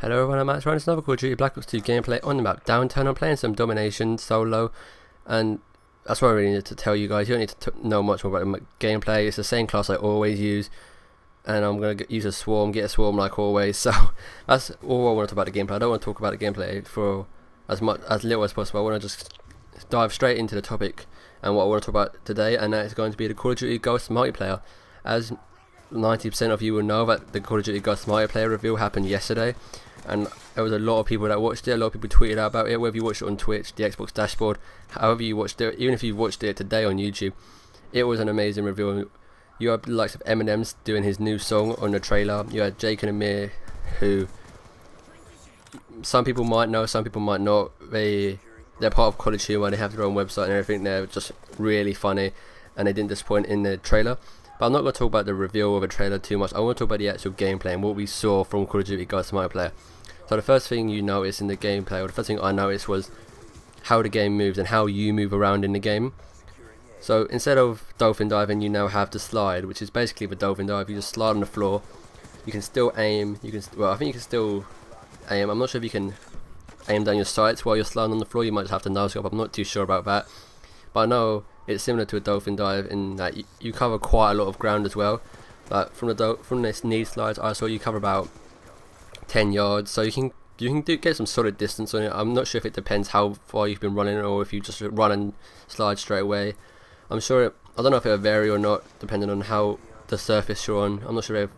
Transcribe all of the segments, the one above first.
Hello everyone, I'm imAlexRyan. It's another Call of Duty Black Ops 2 gameplay on the map Downtown. I'm playing some Domination solo, and that's what I really need to tell you guys. You don't need to know much more about the gameplay. It's the same class I always use, and I'm going to use a swarm, get a swarm like always. So that's all I want to talk about the gameplay. I don't want to talk about the gameplay for as little as possible. I want to just dive straight into the topic and what I want to talk about today, and that is going to be the Call of Duty Ghosts multiplayer. As 90% of you will know that the Call of Duty Ghosts multiplayer reveal happened yesterday, and there was a lot of people that watched it. A lot of people tweeted out about it, whether you watched it on Twitch, the Xbox dashboard, however you watched it, even if you watched it today on YouTube. It was an amazing reveal. You had the likes of Eminem's doing his new song on the trailer. You had Jake and Amir, who some people might know, some people might not. They're part of College Humor, they have their own website and everything. They're just really funny, and they didn't disappoint in the trailer. But I'm not going to talk about the reveal of a trailer too much. I want to talk about the actual gameplay and what we saw from Call of Duty Ghosts multiplayer. So the first thing you notice in the gameplay, or the first thing I noticed, was how the game moves and how you move around in the game. So instead of dolphin diving, you now have the slide, which is basically the dolphin dive. You just slide on the floor. You can still aim. Well, I think you can still aim. I'm not sure if you can aim down your sights while you're sliding on the floor. You might just have to nose up. I'm not too sure about that. But I know it's similar to a dolphin dive in that you cover quite a lot of ground as well. Like from this knee slides, I saw you cover about 10 yards, so you can get some solid distance on it. I'm not sure if it depends how far you've been running, or if you just run and slide straight away. I don't know if it'll vary or not, depending on how the surface you're on. I'm not sure if they've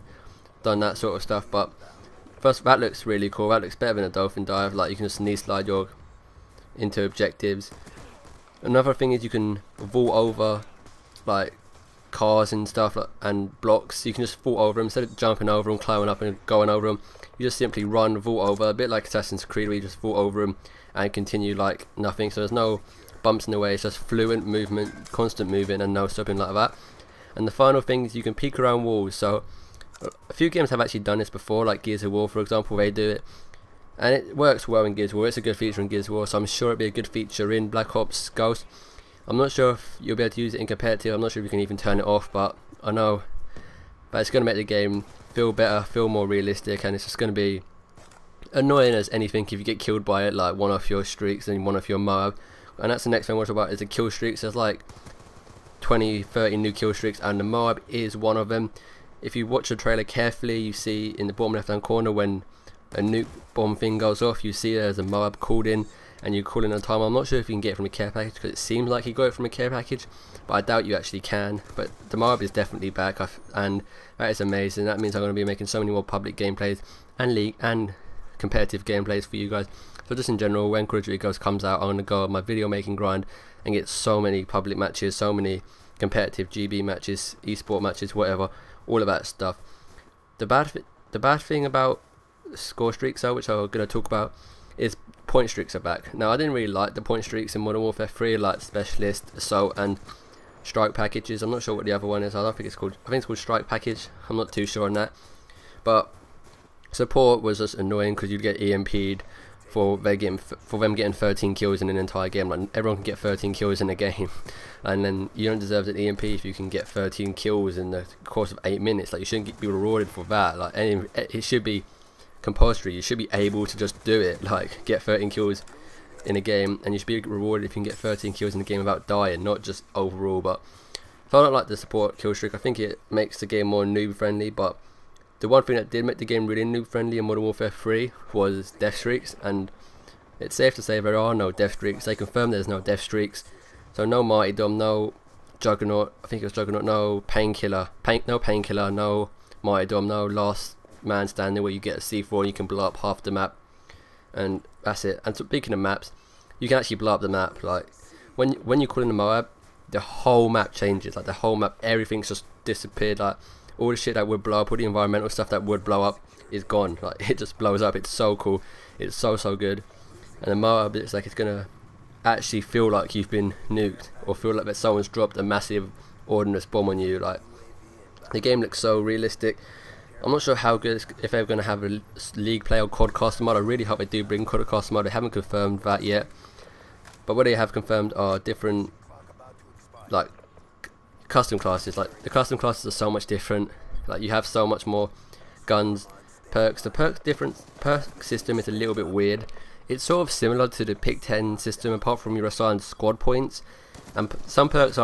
done that sort of stuff, but first, that looks really cool. That looks better than a dolphin dive. Like, you can just knee slide into objectives. Another thing is you can vault over like cars and stuff, and blocks. You can just vault over them instead of jumping over them, climbing up and going over them. You just simply run, vault over, a bit like Assassin's Creed, where you just vault over them and continue like nothing. So there's no bumps in the way. It's just fluent movement, constant moving, and no stopping like that. And the final thing is you can peek around walls. So a few games have actually done this before, like Gears of War, for example. They do it, and it works well in Gears of War. It's a good feature in Gears of War, so I'm sure it'll be a good feature in Black Ops Ghost. I'm not sure if you'll be able to use it in competitive. I'm not sure if you can even turn it off, but I know that it's going to make the game feel better, feel more realistic, and it's just going to be annoying as anything if you get killed by it, like one off your streaks and one off your Moab. And that's the next thing I want to talk about, is the kill streaks. There's like 20-30 new kill streaks, and the Moab is one of them. If you watch the trailer carefully, you see in the bottom left hand corner when a nuke bomb thing goes off, you see there's a Moab called in, and you call in a time. I'm not sure if you can get it from a care package, because it seems like you got it from a care package, but I doubt you actually can. But the Moab is definitely back, and that is amazing. That means I'm going to be making so many more public gameplays and league and competitive gameplays for you guys. So just in general, when Call of Duty Ghosts comes out, I'm going to go on my video making grind and get so many public matches, so many competitive GB matches, esport matches, whatever, all of that stuff. The bad thing about score streaks, though, which I'm going to talk about, is point streaks are back. Now, I didn't really like the point streaks in Modern Warfare 3, like Specialist, Assault, and Strike packages. I'm not sure what the other one is. I think it's called Strike package. I'm not too sure on that. But support was just annoying, because you'd get EMP'd for them getting 13 kills in an entire game. Like, everyone can get 13 kills in a game, and then you don't deserve an EMP if you can get 13 kills in the course of 8 minutes. Like, you shouldn't be rewarded for that. Like, it should be compulsory. You should be able to just do it, like get 13 kills in a game, and you should be rewarded if you can get 13 kills in a game without dying, not just overall. But so I don't like the support kill streak. I think it makes the game more noob friendly, but the one thing that did make the game really noob friendly in Modern Warfare 3 was death streaks, and it's safe to say there are no death streaks. They confirmed there's no death streaks, so no martyrdom, no juggernaut, I think it was juggernaut, no painkiller, no martyrdom, no last man standing where you get a C4 and you can blow up half the map, and that's it. And speaking of maps, you can actually blow up the map. Like when you call in the Moab, the whole map changes. Like the whole map, everything's just disappeared. Like all the shit that would blow up, all the environmental stuff that would blow up is gone. Like it just blows up. It's so cool. It's so good. And the Moab, it's like it's gonna actually feel like you've been nuked, or feel like that someone's dropped a massive ordnance bomb on you. Like the game looks so realistic. I'm not sure how good, if they're going to have a league play or quadcaster mode. I really hope they do bring quadcaster mode. They haven't confirmed that yet, but what they have confirmed are different, like, custom classes. Like the custom classes are so much different. Like you have so much more guns perks. The perk system is a little bit weird. It's sort of similar to the pick 10 system, apart from you're assigned squad points, and some perks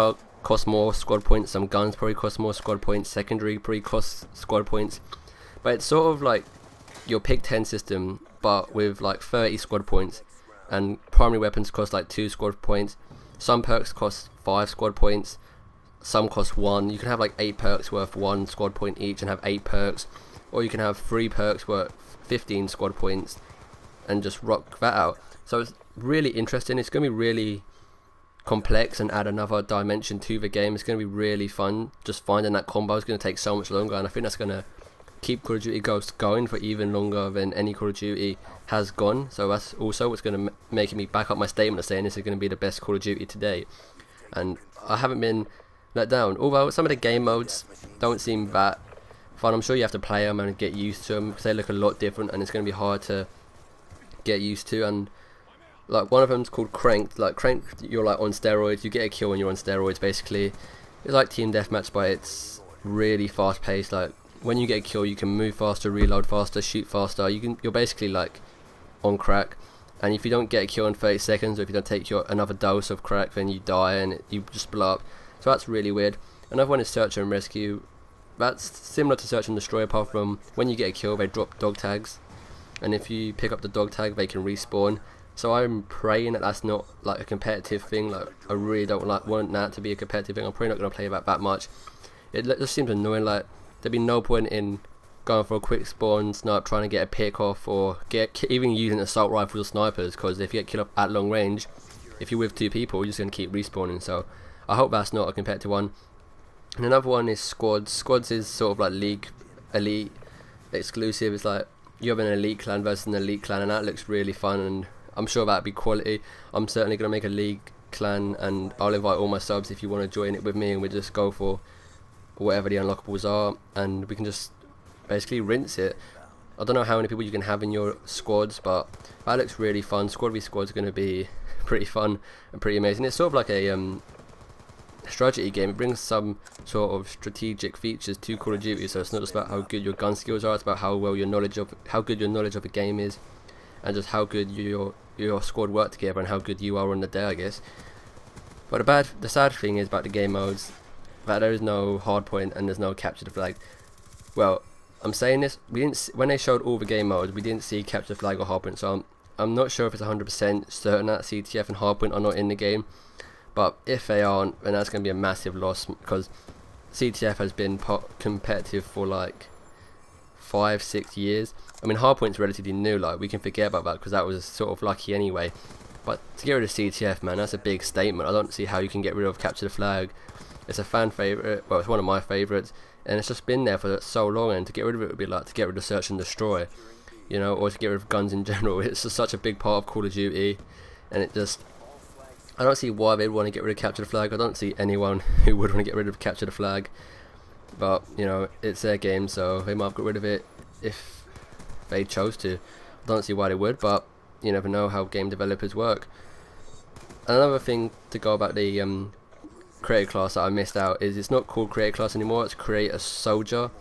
cost more squad points. Some guns probably cost more squad points. Secondary probably costs squad points. But it's sort of like your pick 10 system, but with like 30 squad points, and primary weapons cost like 2 squad points. Some perks cost 5 squad points. Some cost 1. You can have like 8 perks worth 1 squad point each and have 8 perks, or you can have 3 perks worth 15 squad points and just rock that out. So it's really interesting. It's going to be really complex and add another dimension to the game. It's going to be really fun. Just finding that combo is going to take so much longer, and I think that's going to keep Call of Duty Ghosts going for even longer than any Call of Duty has gone. So that's also what's going to make me back up my statement of saying this is going to be the best Call of Duty today. And I haven't been let down, although some of the game modes don't seem that fun. I'm sure you have to play them and get used to them, because they look a lot different and it's going to be hard to get used to. And like one of them's called Cranked. Like Cranked, you're like on steroids. You get a kill when you're on steroids. Basically, it's like team deathmatch, but it's really fast paced. Like when you get a kill, you can move faster, reload faster, shoot faster. You're basically like on crack. And if you don't get a kill in 30 seconds, or if you don't take another dose of crack, then you die and you just blow up. So that's really weird. Another one is Search and Rescue. That's similar to Search and Destroy, apart from when you get a kill, they drop dog tags, and if you pick up the dog tag, they can respawn. So I'm praying that that's not like a competitive thing. Like I really don't want that to be a competitive thing. I'm probably not going to play that much. It just seems annoying. Like there'd be no point in going for a quick spawn snipe, trying to get a pick off, or even using assault rifles or snipers, because if you get killed up at long range, if you're with 2 people, you're just going to keep respawning. So I hope that's not a competitive one. And another one is Squads. Squads is sort of like League Elite exclusive. It's like you have an elite clan versus an elite clan, and that looks really fun, and I'm sure that'd be quality. I'm certainly going to make a League clan, and I'll invite all my subs if you want to join it with me, and we just go for whatever the unlockables are, and we can just basically rinse it. I don't know how many people you can have in your squads, but that looks really fun. Squad v squad is going to be pretty fun and pretty amazing. It's sort of like a strategy game. It brings some sort of strategic features to Call of Duty, so it's not just about how good your gun skills are, it's about how good your knowledge of a game is, and just how good your squad work together and how good you are on the day, I guess. But the sad thing is about the game modes that there is no hardpoint and there's no capture the flag. Well, I'm saying this, when they showed all the game modes, we didn't see capture the flag or hardpoint, so I'm not sure if it's 100% certain that CTF and hardpoint are not in the game. But if they aren't, then that's going to be a massive loss, because CTF has been competitive for like 5-6 years. I mean, hardpoint's relatively new, like we can forget about that because that was sort of lucky anyway. But to get rid of CTF, man, that's a big statement. I don't see how you can get rid of capture the flag. It's a fan favourite, well, it's one of my favourites, and it's just been there for so long, and to get rid of it would be like to get rid of Search and Destroy, you know, or to get rid of guns in general. It's just such a big part of Call of Duty, and I don't see why they'd want to get rid of capture the flag. I don't see anyone who would want to get rid of capture the flag, but you know, it's their game, so they might have got rid of it if they chose to. I don't see why they would, but you never know how game developers work. Another thing to go about the creator class that I missed out is it's not called creator class anymore, it's create a soldier.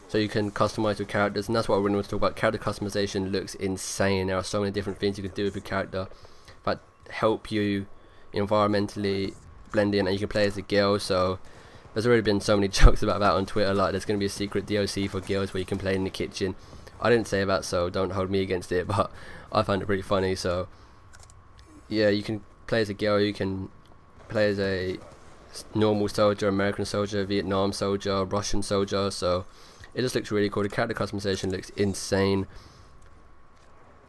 So you can customize your characters, and that's what I really want to talk about. Character customization looks insane. There are so many different things you can do with your character that help you environmentally blend in, and you can play as a girl. So there's already been so many jokes about that on Twitter, like there's going to be a secret DLC for girls where you can play in the kitchen. I didn't say that, so don't hold me against it, but I find it pretty funny. So yeah, you can play as a girl, you can play as a normal soldier, American soldier, Vietnam soldier, Russian soldier. So it just looks really cool. The character customization looks insane.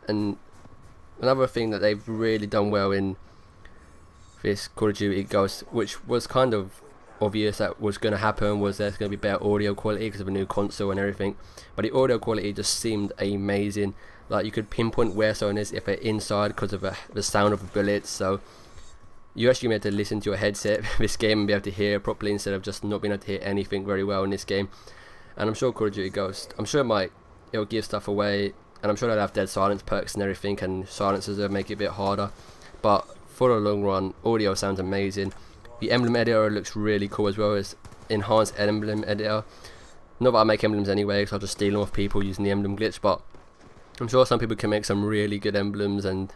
And another thing that they've really done well in this Call of Duty Ghosts, which was kind of obvious that was going to happen, was there's going to be better audio quality because of a new console and everything. But the audio quality just seemed amazing. Like you could pinpoint where someone is if they're inside because of the sound of the bullets. So you actually be able to listen to your headset this game and be able to hear properly instead of just not being able to hear anything very well in this game. And I'm sure Call of Duty Ghosts, I'm sure it'll give stuff away, and I'm sure they'll have dead silence perks and everything, and silencers will make it a bit harder. But for the long run, audio sounds amazing. The emblem editor looks really cool as well as enhanced emblem editor. Not that I make emblems anyway, because I'll just steal them off people using the emblem glitch, but I'm sure some people can make some really good emblems, and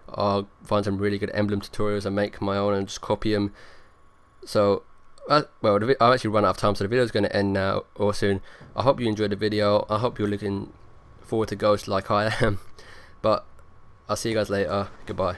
I'll find some really good emblem tutorials and make my own and just copy them. So, well, I've actually run out of time, so the video is going to end now or soon. I hope you enjoyed the video. I hope you're looking forward to Ghost like I am. But I'll see you guys later. Goodbye.